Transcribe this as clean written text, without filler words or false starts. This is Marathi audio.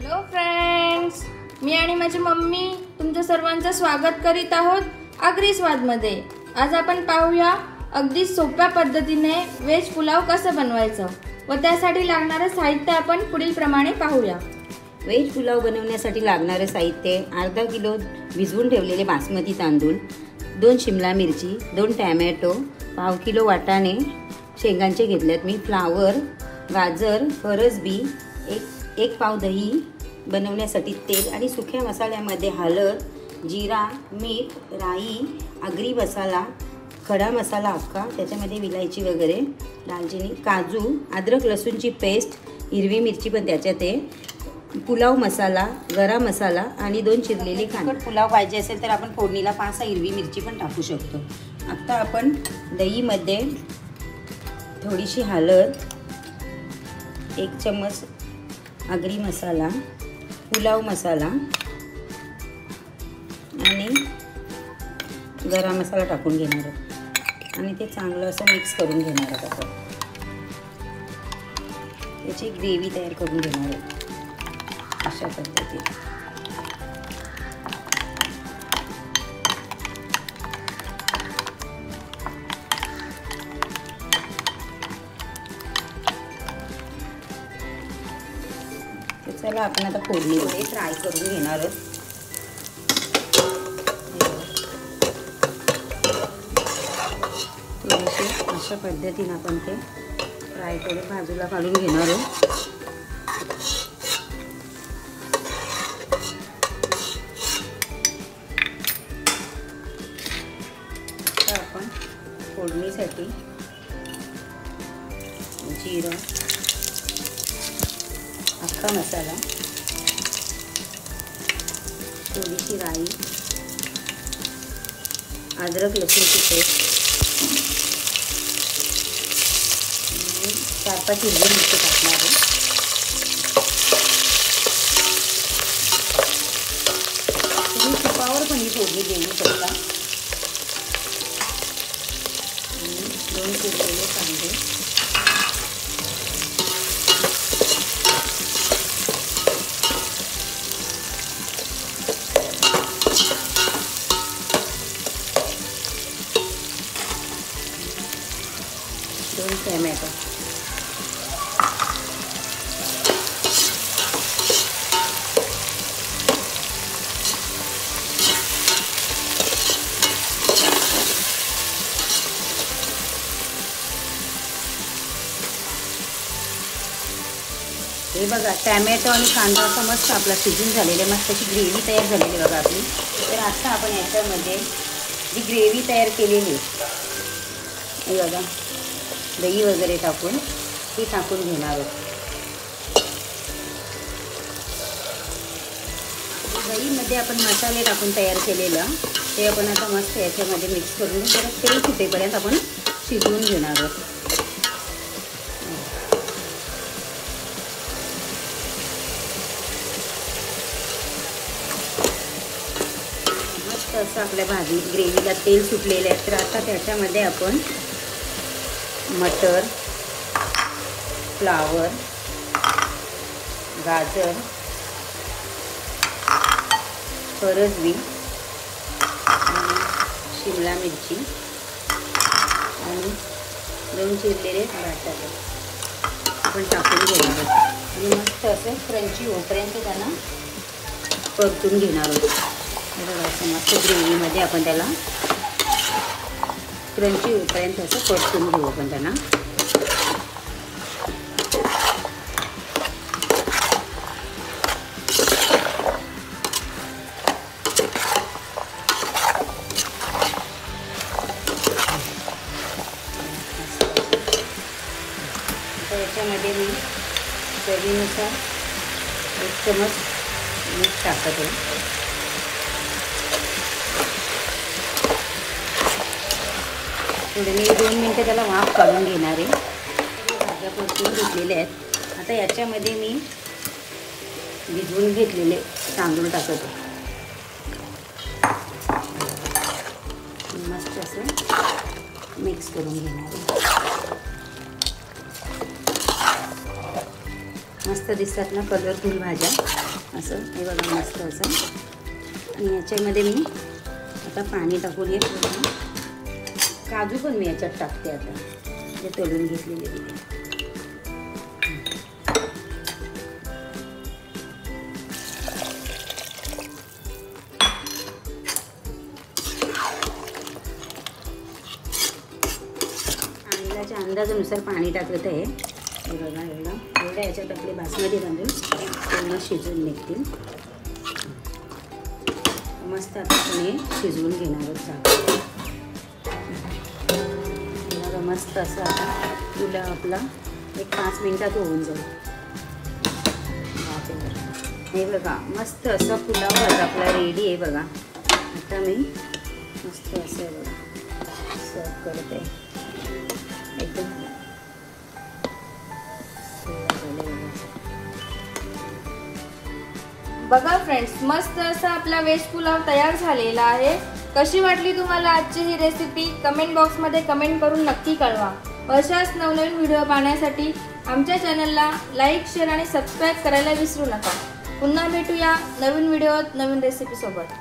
हॅलो फ्रेंड्स, मी आणि माझी मम्मी तुमचं सर्वांचं स्वागत करीत आहोत आगरी स्वादमध्ये। आज आपण पाहूया अगदी सोप्या पद्धतीने वेज पुलाव कसं बनवायचं व त्यासाठी लागणारे साहित्य आपण पुढील प्रमाणे पाहूया। वेज पुलाव बनवण्यासाठी लागणारे साहित्य: अर्धा किलो भिजवून ठेवलेले बासमती तांदूळ, 2 शिमला मिरची, 2 टोमॅटो, पाव किलो वाटाणे शेंगांचे घेतलेत मी, फ्लावर, गाजर, फरसबी, एक पाव दही, बनवण्यासाठी तेल आणि सुक्या मसाल्यामध्ये हळद, जिरा, मीठ, राई, आगरी मसाला, खडा मसाला अख्खा, त्याच्यामध्ये विलायची वगैरे, दालचिनी, काजू, अद्रक लसूणची पेस्ट, हिरवी मिरची पण त्याच्यात आहे, पुलाव मसाला, गरम मसाला आणि 2 चिरलेले कांदे। पुलाव पाहिजे असेल तर आपण फोडणीला 5 हिरवी मिरची पण टाकू शकतो। आता आपण दहीमध्ये थोडीशी हळद, 1 चम्मच आगरी मसाला, पुलाव मसाला आणि गरम मसाला टाकून घेणार आहोत आणि ते चांगलं असं मिक्स करून घेणार आहोत। आपण त्याची ग्रेव्ही तयार करून घेणार आहोत अशा पद्धतीने। चला आपण आता फोडणीमध्ये फ्राय करून घेणार आहोत। थोडेसे अशा पद्धतीने आपण ते फ्राय करून बाजूला काढून घेणार आहोत। आता आपण फोडणीसाठी जिरा, अख्खा मसाला, थोडीशी राई, अद्रक लसूणची पेस्ट, 4-5 हिरवी मिरची टाकणार आहे। तुम्ही तुपावर पण ही फोडणी देऊ शकता। 2 चिरलेले कांदे, टोमॅटो, हे बघा टोमॅटो आणि कांदा असा मस्त आपला शिजून झालेला, मस्त अशी ग्रेव्ही तयार झालेली बघा आपली। तर आता आपण याच्यामध्ये जी ग्रेव्ही तयार केलेली हे बघा दही वगैरे टाकून ती टाकून घेणार आहोत। दहीमध्ये आपण मसाले टाकून तयार केलेलं ते आपण आता मस्त याच्यामध्ये मिक्स करून जरा तेल सुटेपर्यंत आपण शिजवून घेणार आहोत। मस्त असं आपल्या भाजी ग्रेव्हीला तेल सुटलेलं आहे। तर आता त्याच्यामध्ये आपण मटर, फ्लावर, गाजर, फरसबी आणि शिमला मिरची आणि 2 चिरलेले बटाटे आपण टाकून घेणार आहोत आणि मस्त असं क्रंची होईपर्यंत त्यांना परतून घेणार आहोत। असं मस्त ग्रेव्हीमध्ये आपण त्याला क्रंची होईपर्यंत असं परतून घेऊ आपण त्यांना। आता याच्यामध्ये मी चवीनुसार 1 चम्मच मीठ टाकत आहे। थोडे मी 2 मिनटं त्याला वाफ काढून घेणार आहे। भाज्या परतून घेतलेल्या आहेत। आता याच्यामध्ये मी भिजवून घेतलेले तांदूळ टाकत आहे। मस्त असं मिक्स करून घेणार आहे। मस्त दिसतात ना कलरफुल भाज्या. असं हे बघा मस्त असं. आणि याच्यामध्ये मी आता पाणी टाकून ये. काजू पण मी याच्यात टाकते आता, जे तळून घेतलेले तिथे. अंदाजानुसार पाणी टाकत आहे. हे बघा एवढं याच्यात आपले बासमती तांदूळ पूर्ण शिजून निघतील. मस्त आता आपण शिजवून घेणार आहोत. बघा मस्त असं आता पुलाव आपला 1-5 मिनिटात होऊन जाईल. हे बघा मस्त असा पुलाव आज आपला रेडी आहे. बघा आता मी मस्त असं बघा सर्व करते. एकदम बघा फ्रेंड्स, मस्त असा आपला व्हेज पुलाव तयार झालेला आहे. कशी वाटली तुम्हाला आजची ही रेसिपी कमेंट बॉक्समध्ये कमेंट करून नक्की कळवा. अशाच नवनवीन व्हिडिओ पाहण्यासाठी आमच्या चॅनलला लाईक, शेअर आणि सबस्क्राईब करायला विसरू नका. पुन्हा भेटूया नवीन व्हिडिओत नवीन रेसिपी सोबत.